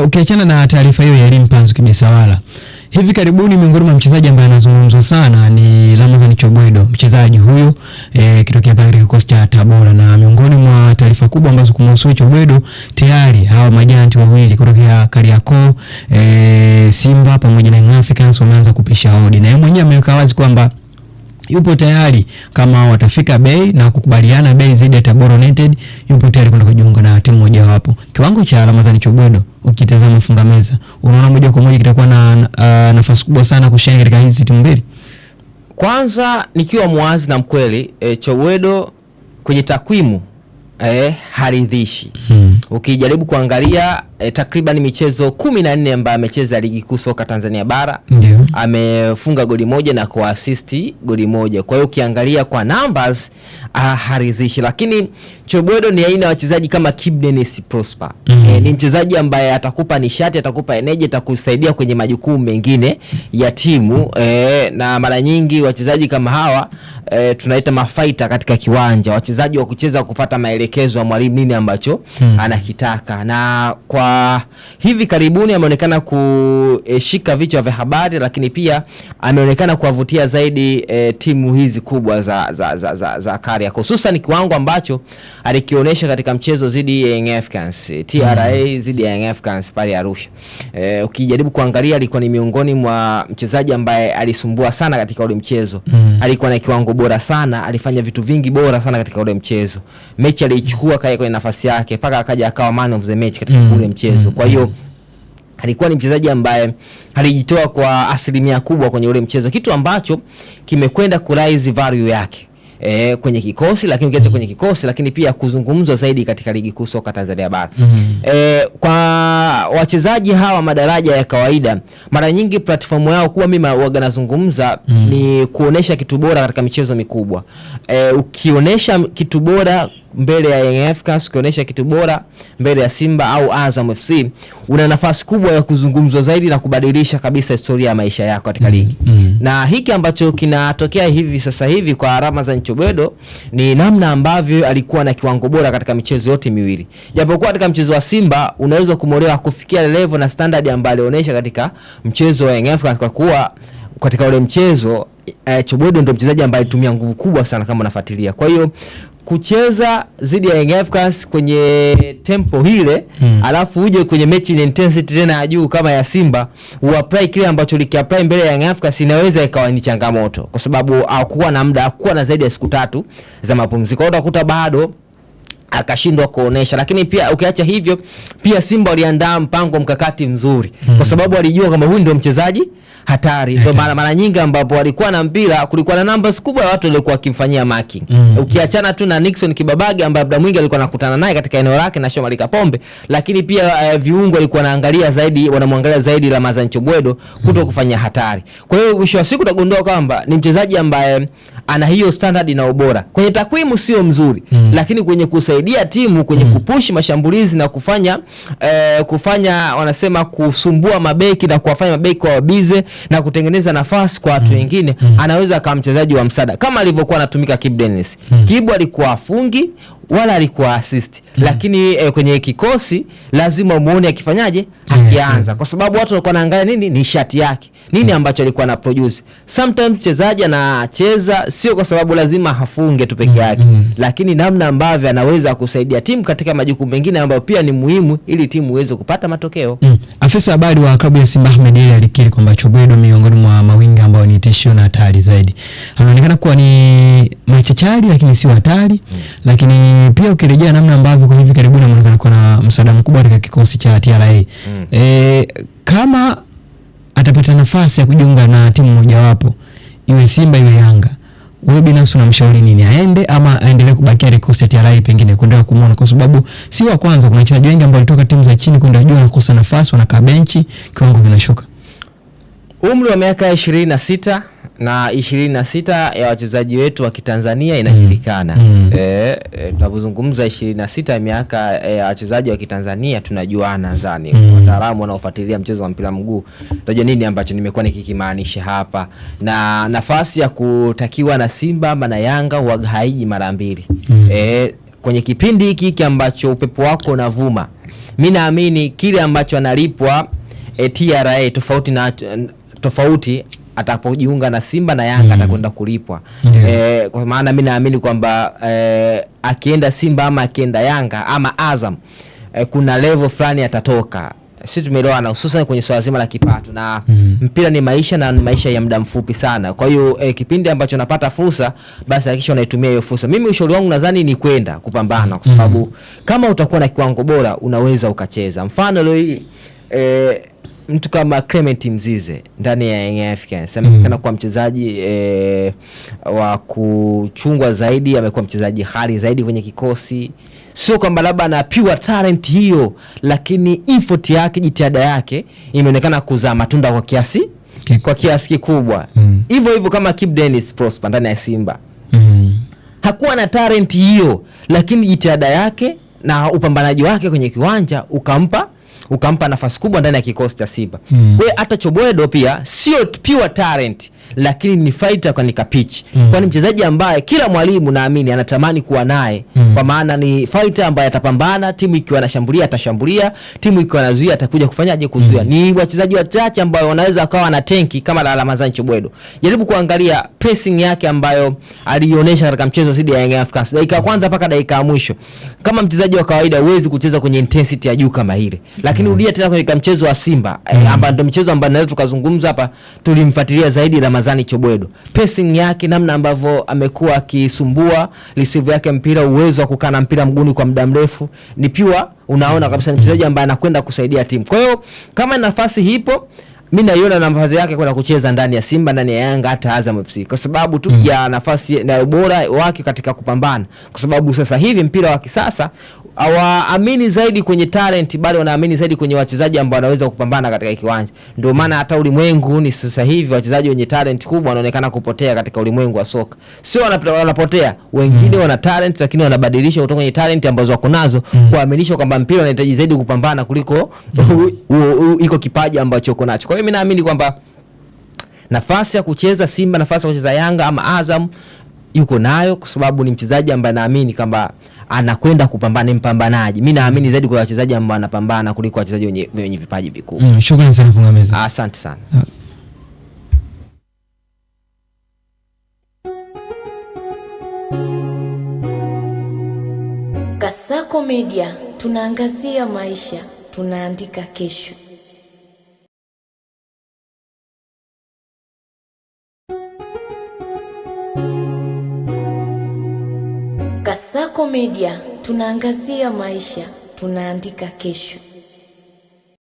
Ukiachana na taarifa hiyo ya Elie Mpanzu Kibisawala, hivi karibuni miongoni mwa mchezaji ambaye anazungumzwa sana ni Ramadhani Chobwedo. Mchezaji huyu kitokea pale kikosi cha Tabora, na miongoni mwa taarifa kubwa ambazo kumhusu Chobwedo, tayari hawa majanti wawili kutoka Kariakoo, Simba pamoja na Young Africans wameanza kupisha hodi, na yeye mwenyewe ameweka wazi kwamba yupo tayari kama watafika bei na kukubaliana bei zaidi ya Tabora United, yupo tayari kwenda kujiunga na timu moja wapo. Kiwango cha Ramadhani Chobwedo ukitazama funga meza, unaona moja kwa moja kitakuwa na nafasi kubwa sana kushiriki katika hizi timu mbili. Kwanza nikiwa muwazi na mkweli, Chobwedo kwenye takwimu haridhishi. Ukijaribu kuangalia takriban michezo 14 ambayo amecheza ligi kuu soka Tanzania bara, amefunga goli moja na kuassist goli moja. Kwa hiyo ukiangalia kwa numbers haridhishi, lakini Chobwedo ni aina ya wachezaji kama Kibu Denis Prosper. Ni mchezaji ambaye atakupa nishati, atakupa energy, atakusaidia kwenye majukumu mengine ya timu, na mara nyingi wachezaji kama hawa tunaita mafighter katika kiwanja, wachezaji wa kucheza kufuata maelekezo ya mwalimu nini ambacho anakitaka. Na kwa hivi karibuni ameonekana kushika vichwa vya habari, lakini pia ameonekana kuwavutia zaidi timu hizi kubwa za Kariakoo, hususan kiwango ambacho alikionyesha katika mchezo dhidi ya Young Africans, TRA dhidi ya Young Africans pale Arusha. Ukijaribu kuangalia alikuwa ni miongoni mwa mchezaji ambaye alisumbua sana katika ule mchezo. Alikuwa na kiwango bora sana, alifanya vitu vingi bora sana katika ule mchezo. Mechi alichukua kwenye nafasi yake mpaka akaja akawa man of the match katika ule mchezo. Kwa hiyo alikuwa ni mchezaji ambaye alijitoa kwa asilimia kubwa kwenye ule mchezo, kitu ambacho kimekwenda ku rise value yake kwenye kikosi, lakini ukiacha kwenye kikosi, lakini pia kuzungumzwa zaidi katika ligi kuu soka Tanzania bara. Kwa wachezaji hawa madaraja ya kawaida, mara nyingi platform yao kuwa mimi huaga nazungumza ni kuonesha kitu bora katika michezo mikubwa. Ukionesha kitu bora mbele ya Young Africans, ukionyesha kitu bora mbele ya Simba au Azam FC, una nafasi kubwa ya kuzungumzwa zaidi na kubadilisha kabisa historia ya maisha yako katika ligi. Na hiki ambacho kinatokea hivi sasa hivi kwa Ramadhani Chobwedo ni namna ambavyo alikuwa na kiwango bora katika michezo yote miwili. Japokuwa katika mchezo wa Simba unaweza kumolewa kufikia level na standard ambayo alionyesha katika mchezo wa Young Africans, kwa kuwa katika ule mchezo Chobwedo ndio mchezaji ambaye alitumia nguvu kubwa sana kama unafuatilia. Kwa hiyo kucheza zidi ya Young Africans kwenye tempo hile, alafu uje kwenye mechi in intensity tena ya juu kama ya Simba, uapply kile ambacho likiapply mbele ya Young Africans, inaweza ikawa ni changamoto, kwa sababu hakuwa na muda, hakuwa na zaidi ya siku 3 za mapumziko. Utakuta bado akashindwa kuonesha. Lakini pia ukiacha hivyo, pia Simba waliandaa mpango mkakati mzuri, kwa sababu walijua kama huyu ndio mchezaji hatari. Ndio mara nyingi ambapo walikuwa na mpira, kulikuwa na numbers kubwa ya watu walikuwa wakimfanyia marking. Ukiachana tu na Nixon Kibabage ambaye muda mwingi alikuwa anakutana naye katika eneo lake na Shomari Kapombe, lakini pia viungo walikuwa wanaangalia zaidi, wanamwangalia zaidi Ramadhani Chobwedo kuto kufanya hatari. Kwa hiyo mwisho wa siku utagundua kwamba ni mchezaji ambaye ana hiyo standard na ubora. Kwenye takwimu sio mzuri, lakini kwenye kusaidia timu, kwenye kupush mashambulizi na kufanya wanasema kusumbua mabeki na kuwafanya mabeki wa wabize na kutengeneza nafasi kwa watu wengine, anaweza kama mchezaji wa msaada kama alivyokuwa anatumika Kibu Denis. Kibu alikuwa afungi wala alikuwa assist, lakini kwenye kikosi lazima muone akifanyaje akianza, kwa sababu watu walikuwa wanaangalia nini nishati yake, nini ambacho alikuwa na produce. Sometimes mchezaji anacheza sio kwa sababu lazima hafunge tu peke yake, lakini namna ambavyo anaweza kusaidia timu katika majukumu mengine ambayo pia ni muhimu ili timu iweze kupata matokeo. Afisa habari wa klabu ya Simba Ahmed Ally alikiri kwamba Chobwedo miongoni mwa mawinga ambao ni tishio na hatari zaidi. Anaonekana kuwa ni machachari lakini si hatari, lakini pia ukirejea namna ambavyo kwa hivi karibuni anaonekana kuwa na msaada mkubwa katika kikosi cha TRA. Kama atapata nafasi ya kujiunga na timu moja wapo, iwe Simba iwe Yanga, wewe binafsi unamshauri nini, aende ama aendelee kubakia kikosi cha TRA pengine kuendelea kumuona? Kwa sababu si wa kwanza, kuna wachezaji wengi ambao walitoka timu za chini kwenda juu wanakosa nafasi, wanakaa benchi, kiwango kinashuka. Umri wa miaka 26 na 26 ya wachezaji wetu wa Kitanzania inajulikana. Tunapozungumza 26 ya miaka ya wachezaji wa Kitanzania tunajuana nadhani. Wataalamu wanaofuatilia mchezo wa mpira mguu tunajua nini ambacho nimekuwa nikikimaanisha hapa. Na nafasi ya kutakiwa na Simba ama na Yanga huwa haiji mara mbili. Kwenye kipindi hiki ambacho upepo wako unavuma, Mimi naamini kile ambacho analipwa TRA tofauti atapojiunga na Simba na Yanga atakwenda kulipwa. Kwa maana mimi naamini kwamba akienda Simba ama akienda Yanga ama Azam, kuna level fulani atatoka. Sisi tumeelewana hususan kwenye swala zima la kipato na mpira ni maisha na ni maisha ya muda mfupi sana. Kwa hiyo kipindi ambacho napata fursa basi hakikisha unaitumia hiyo fursa. Mimi ushauri wangu nadhani ni kwenda kupambana kwa sababu kama utakuwa na kiwango bora unaweza ukacheza. Mfano leo hii mtu kama Clement Mzize ndani ya Young Africans amekana kwa mchezaji wa kuchungwa zaidi, amekuwa mchezaji hali zaidi kwenye kikosi. Sio kwamba labda ana pure talent hiyo, lakini effort yake, jitihada yake imeonekana kuzaa matunda kwa kiasi kikubwa. Hivyo kama Kibu Denis Prosper ndani ya Simba. Hakuwa na talent hiyo, lakini jitihada yake na upambanaji wake kwenye kiwanja ukampa nafasi kubwa ndani ya kikosi cha Simba. Kwa hiyo hata Chobwedo pia sio pure talent, lakini ni fighter kwa pitch. Kwani mchezaji ambaye kila mwalimu naamini anatamani kuwa naye, kwa maana ni fighter ambaye atapambana, timu ikiwa inashambulia atashambulia, timu ikiwa inazuia atakuja kufanyaje kuzuia. Ni wachezaji wachache ambao wanaweza akawa na tenki kama la Ramadhani Chobwedo. Jaribu kuangalia pressing yake ambayo alionyesha katika mchezo dhidi ya Young Africans. Dakika ya kwanza mpaka dakika ya mwisho. Kama mchezaji wa kawaida huwezi kucheza kwenye intensity ya juu kama ile. Lakini rudia tena kwenye mchezo wa Simba, ambao ndio mchezo ambao naweza tukazungumza hapa, tulimfuatilia zaidi Ramadhani Chobwedo. Pressing yake, namna ambavyo amekuwa akisumbua receive yake mpira, uwezo wa kukaa na mpira mguuni kwa muda mrefu, ni pure unaona kabisa ni mchezaji ambaye anakwenda kusaidia timu. Kwa hiyo kama nafasi hipo, mimi naiona nafasi yake kwenda kucheza ndani ya Simba, ndani ya Yanga, hata Azam FC, kwa sababu tu ya nafasi na ubora wake katika kupambana. Kwa sababu sasa hivi mpira wa kisasa hawaamini zaidi kwenye talent, bali wanaamini zaidi kwenye wachezaji ambao wanaweza kupambana katika kiwanja. Ndio maana hata ulimwengu ni sasa hivi wachezaji wenye talent kubwa wanaonekana kupotea katika ulimwengu wa soka. Sio wanapotea, wengine wana talent lakini wanabadilisha kutoka kwenye talent ambazo wako nazo kuaminisha kwamba mpira unahitaji zaidi kupambana kuliko iko kipaji ambacho uko nacho. Kwa hiyo mimi naamini kwamba nafasi ya kucheza Simba, nafasi ya kucheza Yanga ama Azam yuko nayo, kwa sababu ni mchezaji ambaye naamini kwamba anakwenda kupambana, mpambanaji. Mimi naamini zaidi kwa wachezaji ambao wanapambana kuliko wachezaji wenye vipaji vikubwa. Shukrani sana Funga Meza. Asante sana. Kasako Media, tunaangazia maisha, tunaandika kesho. Kasako Media, tunaangazia maisha, tunaandika kesho.